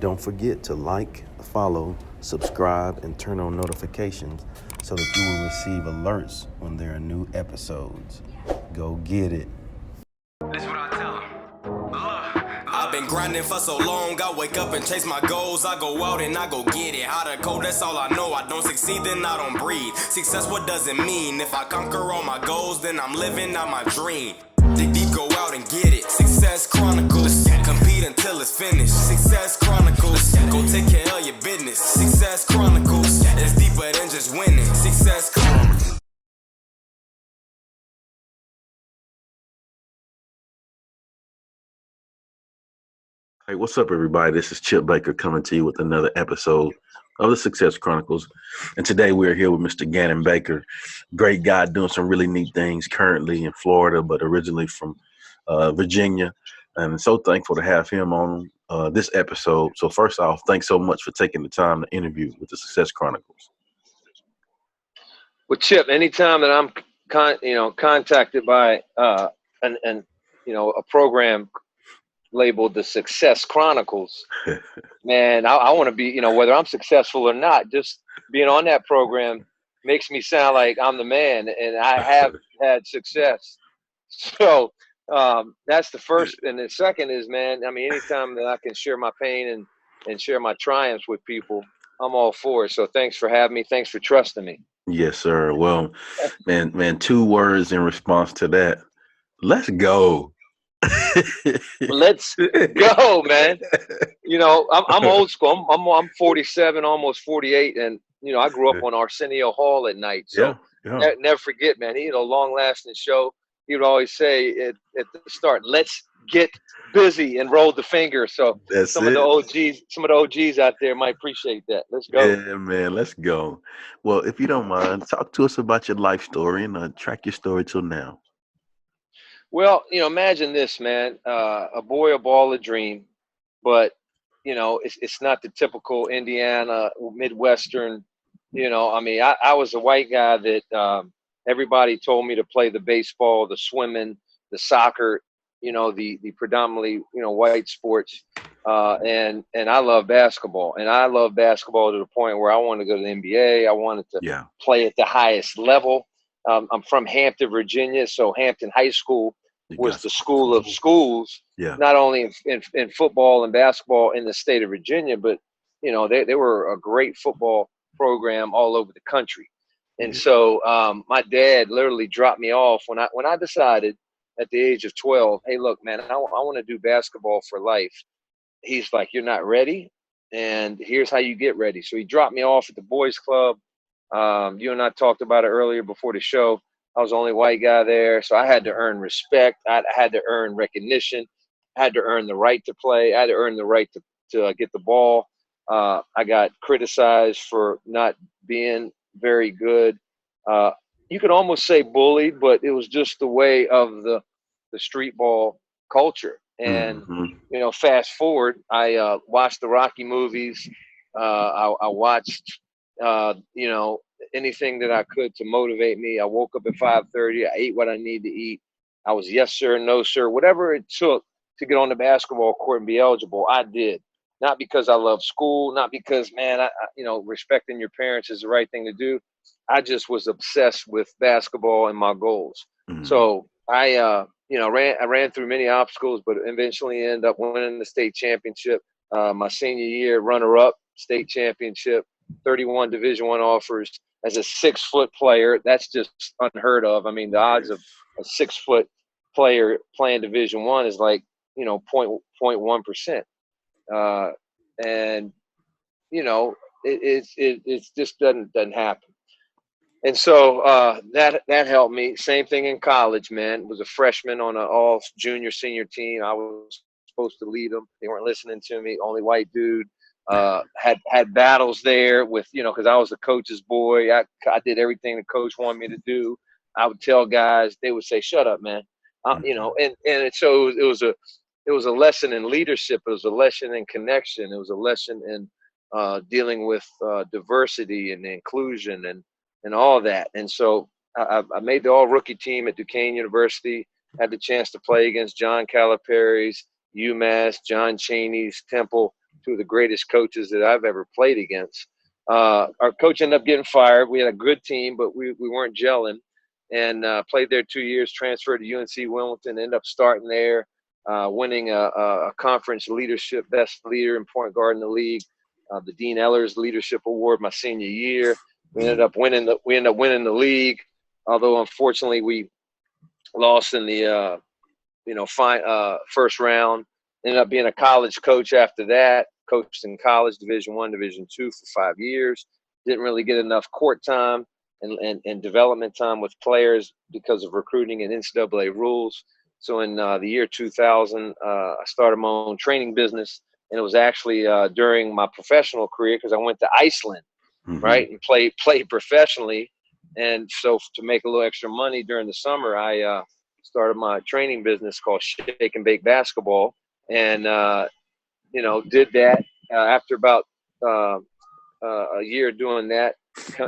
Don't forget to like, follow, subscribe, and turn on notifications so that you will receive alerts when there are new episodes. Go get it. This what I tell 'em. Look, I've been grinding for so long, I wake up and chase my goals. I go out and I go get it. How to code, that's all I know. I don't succeed, then I don't breathe. Success, what does it mean? If I conquer all my goals, then I'm living out my dream. Dig deep, go out and get it. Success Chronicles. Compete until it's finished. Success Chronicles. Go take care of your business. Success Chronicles. It's deeper than just winning. Success Chronicles. Hey, what's up, everybody? This is Chip Baker coming to you with another episode of the Success Chronicles. And today we're here with Mr. Ganon Baker. Great guy doing some really neat things currently in Florida, but originally from Virginia. And so thankful to have him on this episode. So first off, thanks so much for taking the time to interview with the Success Chronicles. Well, Chip, anytime that I'm contacted by a program labeled the Success Chronicles, man, I want to be, whether I'm successful or not, just being on that program makes me sound like I'm the man, and I have had success. So that's the first. And the second is, man, I mean, anytime that I can share my pain and share my triumphs with people, I'm all for it. So thanks for having me. Thanks for trusting me. Yes, sir. Well, man, 2 words in response to that. Let's go. Let's go, man. I'm old school. I'm 47, almost 48, and I grew up on Arsenio Hall at night. So never forget, man. He had a long-lasting show. He would always say at the start, "Let's get busy," and roll the finger. So some of the OGs out there might appreciate that. Let's go. Yeah, man, let's go. Well, if you don't mind, talk to us about your life story and track your story till now. Well, imagine this, man. A boy, a ball, a dream, but it's not the typical Indiana Midwestern. I was a white guy that everybody told me to play the baseball, the swimming, the soccer. The predominantly white sports, and I love basketball, and I love basketball to the point where I wanted to go to the NBA. I wanted to play at the highest level. I'm from Hampton, Virginia, so Hampton High School was the school of schools, not only in football and basketball in the state of Virginia, but they were a great football program all over the country. And so my dad literally dropped me off when I decided at the age of 12, hey, look, man, I want to do basketball for life. He's like, you're not ready, and here's how you get ready. So he dropped me off at the boys club. You and I talked about it earlier before the show. I was the only white guy there, so I had to earn respect. I had to earn recognition. I had to earn the right to play. I had to earn the right to get the ball. I got criticized for not being very good. You could almost say bullied, but it was just the way of the street ball culture. And, fast forward, I watched the Rocky movies. I watched, anything that I could to motivate me. I woke up at 5:30. I ate what I need to eat. I was yes, sir, no, sir. Whatever it took to get on the basketball court and be eligible, I did. Not because I love school, not because, man, respecting your parents is the right thing to do. I just was obsessed with basketball and my goals. So I ran through many obstacles, but eventually ended up winning the state championship. My senior year, runner-up, state championship, 31 Division I offers as a 6-foot player. That's just unheard of. I mean, the odds of a 6-foot player playing Division I is like 0.1%, and it just doesn't happen. And so that helped me. Same thing in college, man. Was a freshman on an all junior senior team. I was supposed to lead them. They weren't listening to me. Only white dude. Had battles there with, because I was the coach's boy. I did everything the coach wanted me to do. I would tell guys, they would say, "Shut up, man." So it was a lesson in leadership. It was a lesson in connection. It was a lesson in dealing with diversity and inclusion and all that. And so I made the all-rookie team at Duquesne University, had the chance to play against John Calipari's, UMass, John Chaney's, Temple, two of the greatest coaches that I've ever played against. Our coach ended up getting fired. We had a good team, but we weren't gelling. And played there 2 years, transferred to UNC Wilmington, ended up starting there, winning a conference leadership best leader and point guard in the league, the Dean Ellers Leadership Award my senior year. We ended up winning the league, although unfortunately we lost in the first round. Ended up being a college coach after that. Coached in college, Division I, Division II for 5 years. Didn't really get enough court time and development time with players because of recruiting and NCAA rules. So in the year 2000, I started my own training business, and it was actually during my professional career because I went to Iceland, right, and played professionally. And so to make a little extra money during the summer, I started my training business called Shake and Bake Basketball, and did that. After about a year doing that,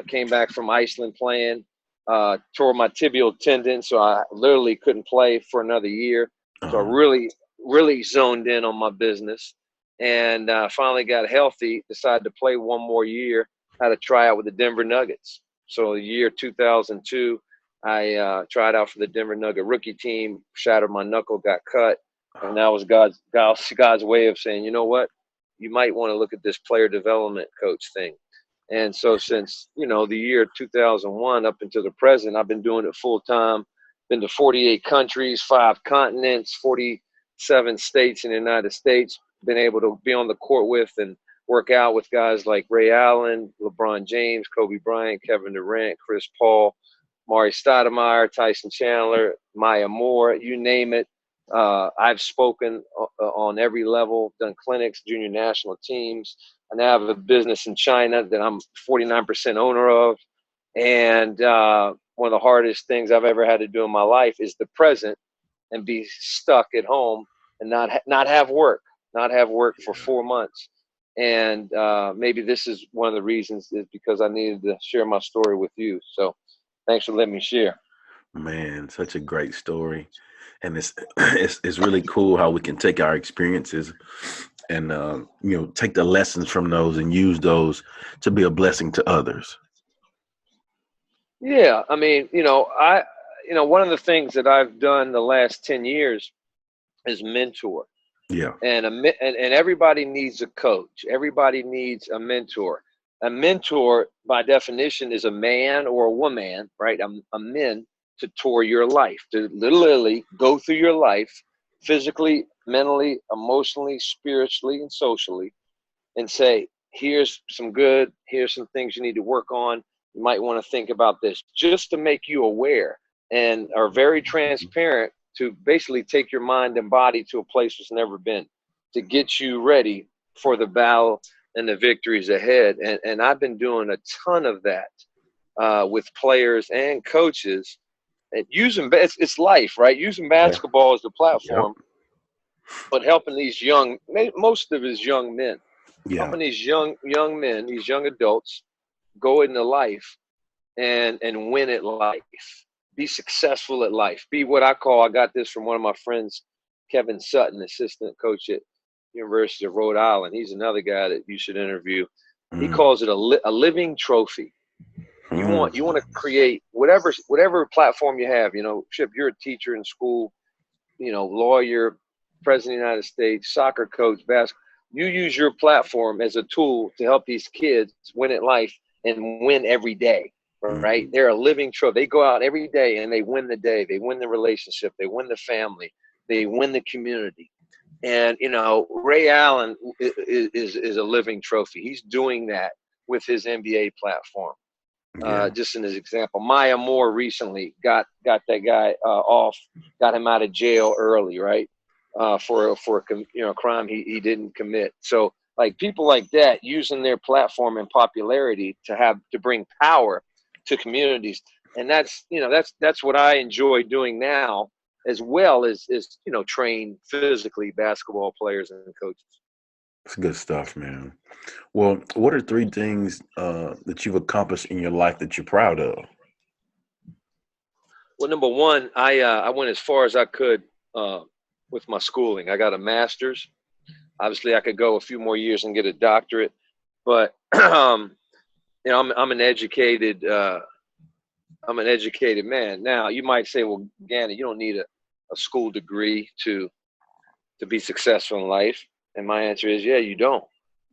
came back from Iceland playing, tore my tibial tendon, so I literally couldn't play for another year. So I really zoned in on my business, and finally got healthy, decided to play one more year, had a tryout with the Denver Nuggets. So the year 2002, I tried out for the Denver Nugget rookie team, shattered my knuckle, got cut, and that was God's way of saying, you know what, you might want to look at this player development coach thing. And so since, the year 2001 up until the present, I've been doing it full time, been to 48 countries, 5 continents, 47 states in the United States, been able to be on the court with and work out with guys like Ray Allen, LeBron James, Kobe Bryant, Kevin Durant, Chris Paul, Maury Stoudemire, Tyson Chandler, Maya Moore, you name it. I've spoken on every level, done clinics, junior national teams. I now have a business in China that I'm 49% owner of. And one of the hardest things I've ever had to do in my life is the present and be stuck at home and not have work for 4 months. And maybe this is one of the reasons is because I needed to share my story with you. So thanks for letting me share. Man, such a great story. And it's really cool how we can take our experiences and take the lessons from those and use those to be a blessing to others. Yeah, I mean, one of the things that I've done the last 10 years is mentor. Yeah. And everybody needs a coach. Everybody needs a mentor. A mentor, by definition, is a man or a woman, right? A men to tour your life, to literally go through your life physically, mentally, emotionally, spiritually, and socially, and say, here's some good, here's some things you need to work on. You might want to think about this, just to make you aware and are very transparent to basically take your mind and body to a place it's never been, to get you ready for the battle and the victories ahead. And I've been doing a ton of that with players and coaches. And it's life, right? Using basketball as the platform, but helping these most of his young men, helping these young men, these young adults go into life and win at life, be successful at life, be what I got this from one of my friends, Kevin Sutton, assistant coach at University of Rhode Island. He's another guy that you should interview. He calls it a living trophy. You want to create whatever platform you have. Chip, you're a teacher in school, lawyer, president of the United States, soccer coach, basketball. You use your platform as a tool to help these kids win at life and win every day, right? They're a living trophy. They go out every day and they win the day. They win the relationship. They win the family. They win the community. And, Ray Allen is a living trophy. He's doing that with his NBA platform. Just in his example, Maya Moore recently got that guy off, got him out of jail early, right? For a crime he didn't commit. So like people like that using their platform and popularity to bring power to communities, and that's what I enjoy doing now, as well as train physically basketball players and coaches. It's good stuff, man. Well, what are 3 things that you've accomplished in your life that you're proud of? Well, number one, I went as far as I could with my schooling. I got a master's. Obviously, I could go a few more years and get a doctorate, but I'm an educated man. Now, you might say, well, Gannon, you don't need a school degree to be successful in life. And my answer is, yeah, you don't,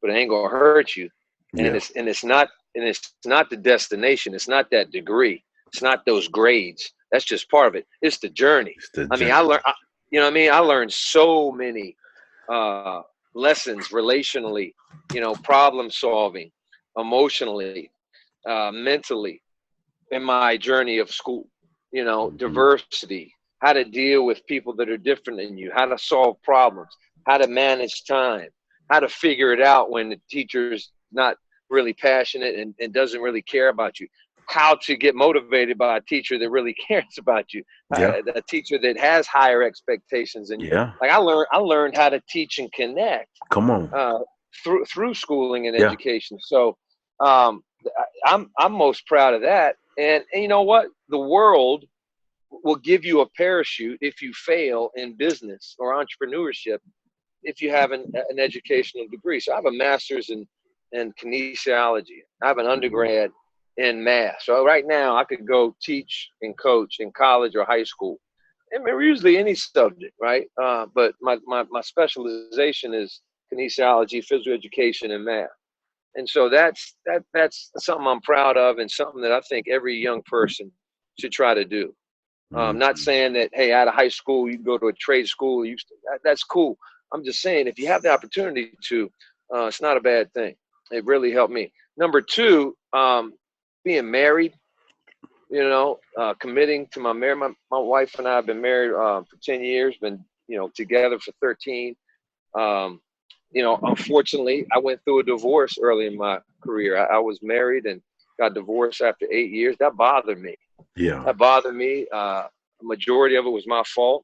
but it ain't gonna hurt you. And it's not the destination. It's not that degree. It's not those grades. That's just part of it. It's the journey. I learned so many lessons relationally, problem solving, emotionally, mentally in my journey of school, diversity, how to deal with people that are different than you, how to solve problems, how to manage time, how to figure it out when the teacher's not really passionate and doesn't really care about you, how to get motivated by a teacher that really cares about you, a teacher that has higher expectations than you. Like I learned how to teach and connect. Come on. Through schooling and education. So I'm most proud of that. And you know what? The world will give you a parachute if you fail in business or entrepreneurship if you have an educational degree. So I have a master's in kinesiology. I have an undergrad in math. So right now I could go teach and coach in college or high school. I mean, usually any subject, right? But my specialization is kinesiology, physical education, and math. And so that's something I'm proud of and something that I think every young person should try to do. Not saying that, hey, out of high school, you can go to a trade school. That's cool. I'm just saying if you have the opportunity to, it's not a bad thing. It really helped me. Number two, being married, committing to my marriage. My wife and I have been married for 10 years, been, together for 13. Unfortunately, I went through a divorce early in my career. I was married and got divorced after 8 years. That bothered me. Yeah. That bothered me. A majority of it was my fault.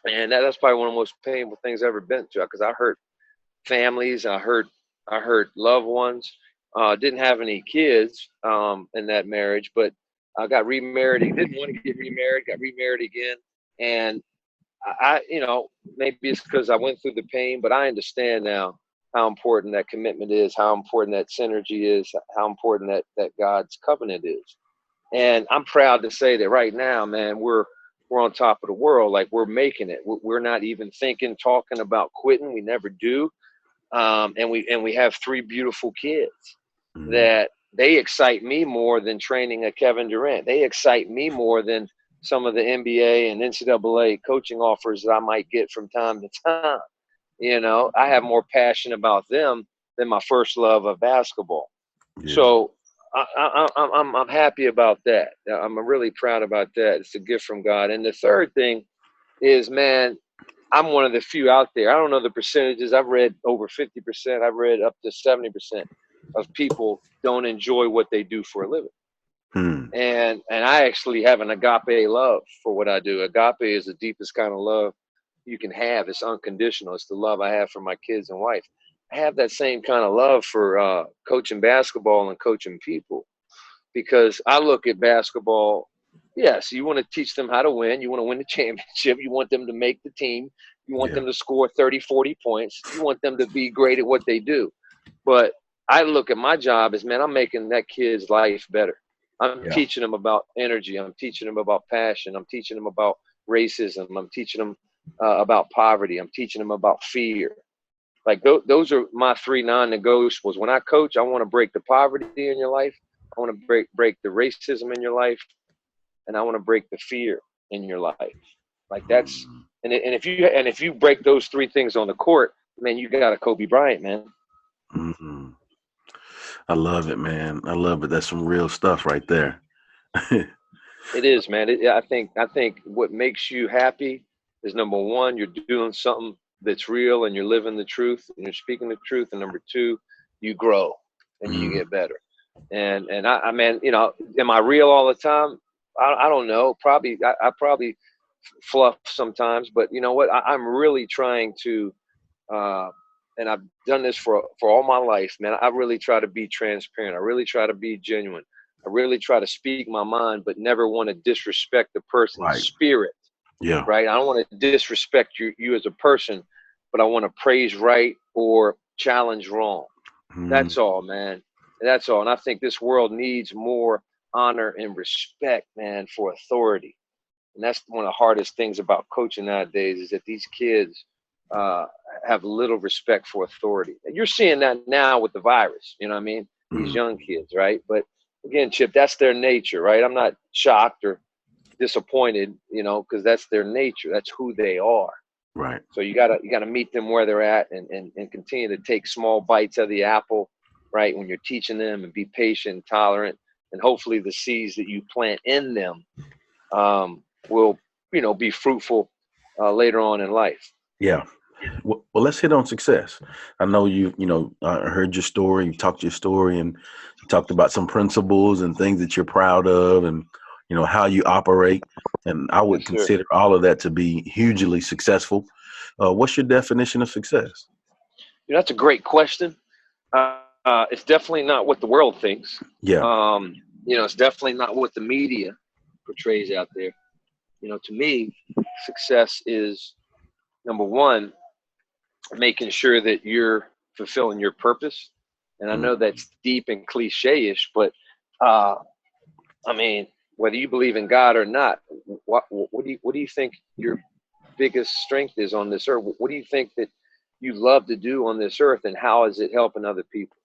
And that's probably one of the most painful things I've ever been through because I hurt families. I hurt loved ones. Didn't have any kids in that marriage, but I got remarried. I didn't want to get remarried, got remarried again. And I maybe it's because I went through the pain, but I understand now how important that commitment is, how important that synergy is, how important that God's covenant is. And I'm proud to say that right now, man, we're on top of the world. Like we're making it. We're not even talking about quitting. We never do. And we have 3 beautiful kids that they excite me more than training a Kevin Durant. They excite me more than some of the NBA and NCAA coaching offers that I might get from time to time. I have more passion about them than my first love of basketball. Yeah. So I'm happy about that. I'm really proud about that. It's a gift from God. And the third thing is, man, I'm one of the few out there. I don't know the percentages. I've read over 50%. I've read up to 70% of people don't enjoy what they do for a living. And I actually have an agape love for what I do. Agape is the deepest kind of love you can have. It's unconditional. It's the love I have for my kids and wife. I have that same kind of love for coaching basketball and coaching people because I look at basketball. Yes, you want to teach them how to win. You want to win the championship. You want them to make the team. You want them to score 30, 40 points. You want them to be great at what they do. But I look at my job as, man, I'm making that kid's life better. I'm teaching them about energy. I'm teaching them about passion. I'm teaching them about racism. I'm teaching them about poverty. I'm teaching them about fear. Like those are my 3 non-negotiables. When I coach, I want to break the poverty in your life. I want to break the racism in your life. And I want to break the fear in your life. Like that's, and if you break those 3 things on the court, man, you got a Kobe Bryant, man. Mm-hmm. I love it, man. I love it. That's some real stuff right there. It is, man. I think what makes you happy is number 1, you're doing something that's real and you're living the truth and you're speaking the truth. And number 2, you grow and you get better. And I mean, am I real all the time? I don't know. Probably I probably fluff sometimes, but you know what? I'm really trying to, and I've done this for all my life, man. I really try to be transparent. I really try to be genuine. I really try to speak my mind, but never want to disrespect the person's spirit. Yeah. Right. I don't want to disrespect you as a person, but I want to praise right or challenge wrong. Mm. That's all, man. That's all. And I think this world needs more honor and respect, man, for authority. And that's one of the hardest things about coaching nowadays is that these kids have little respect for authority. And you're seeing that now with the virus, you know what I mean? These young kids, right? But again, Chip, that's their nature, right? I'm not shocked or disappointed, you know, because that's their nature. That's who they are. Right. So you gotta meet them where they're at and continue to take small bites of the apple, right? When you're teaching them, and be patient, and tolerant, and hopefully the seeds that you plant in them will, you know, be fruitful later on in life. Yeah. Well, let's hit on success. I know I heard your story, you talked your story, and you talked about some principles and things that you're proud of, and you know how you operate. And I would consider all of that to be hugely successful. What's your definition of success? You know, that's a great question. It's definitely not what the world thinks. Yeah. You know, it's definitely not what the media portrays out there. You know, to me, success is, number one, making sure that you're fulfilling your purpose. And I know that's deep and cliche-ish, but I mean, whether you believe in God or not, what do you think your biggest strength is on this earth? What do you think that you love to do on this earth, and how is it helping other people?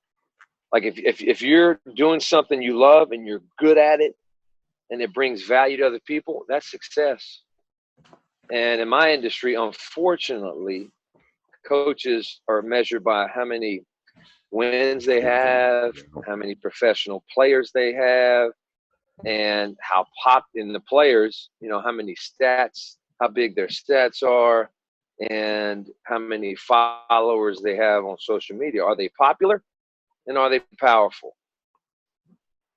Like if you're doing something you love and you're good at it and it brings value to other people, that's success. And in my industry, unfortunately, coaches are measured by how many wins they have, how many professional players they have, and how in the players, you know, how many stats, how big their stats are, and how many followers they have on social media. Are they popular, and are they powerful?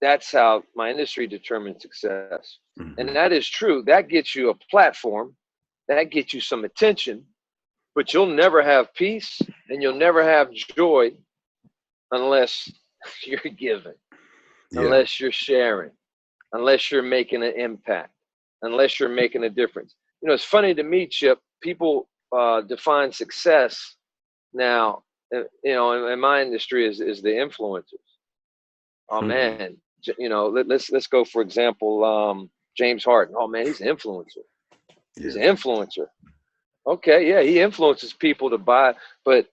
That's how my industry determines success. And that is true. That gets you a platform, that gets you some attention, but you'll never have peace and you'll never have joy unless you're giving, unless you're sharing, unless you're making an impact, unless you're making a difference. You know, it's funny to me, Chip, people define success now, you know, in my industry is the influencers. Oh, man, you know, let's go, for example, James Harden. Oh, man, he's an influencer. He's an influencer. Okay, yeah, he influences people to buy, but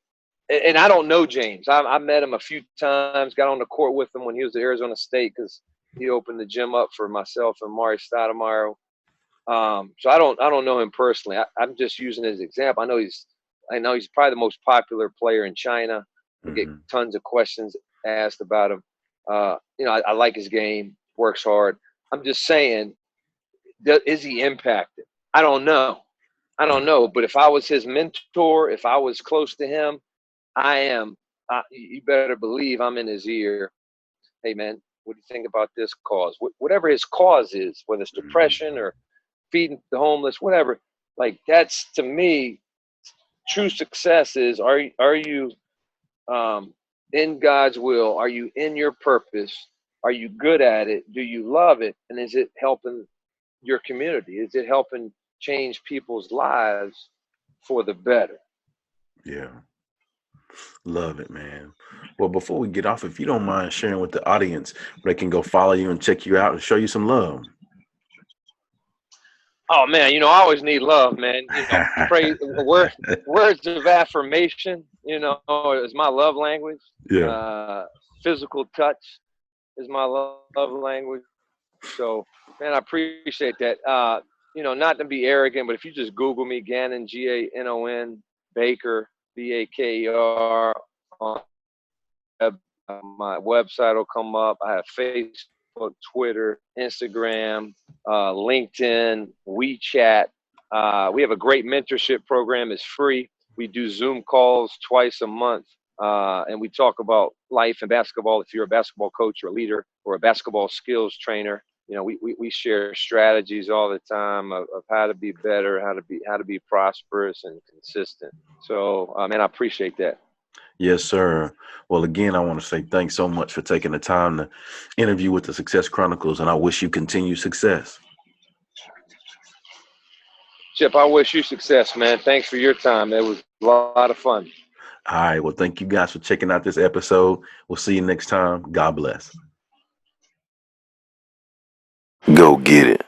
and I don't know James. I met him a few times, got on the court with him when he was at Arizona State because he opened the gym up for myself and Mari Stoudemire. So I don't know him personally. I'm just using his example. I know he's probably the most popular player in China. I get tons of questions asked about him. You know, I like his game, works hard. I'm just saying, is he impacted? I don't know. But if I was his mentor, if I was close to him, I am. You better believe I'm in his ear. Hey, man, what do you think about this cause? Whatever his cause is, whether it's depression or feeding the homeless, whatever. Like, that's, to me, true success is, are you in God's will? Are you in your purpose? Are you good at it? Do you love it? And is it helping your community? Is it helping change people's lives for the better? Yeah. Love it, man. Well, before we get off, if you don't mind sharing with the audience where they can go follow you and check you out and show you some love. Oh, man, you know, I always need love, man. You know, praise, words of affirmation, you know, is my love language. Yeah. Physical touch is my love language. So, man, I appreciate that. You know, not to be arrogant, but if you just Google me, Ganon, Ganon Baker, Baker, on my website will come up. I have Facebook, Twitter, Instagram, LinkedIn, WeChat. We have a great mentorship program. It's free. We do Zoom calls twice a month, and we talk about life and basketball. If you're a basketball coach or a leader or a basketball skills trainer, you know, we share strategies all the time of how to be better, how to be prosperous and consistent. So, man, I appreciate that. Yes, sir. Well, again, I want to say thanks so much for taking the time to interview with the Success Chronicles, and I wish you continued success. Chip, I wish you success, man. Thanks for your time. It was a lot of fun. All right. Well, thank you guys for checking out this episode. We'll see you next time. God bless. Go get it.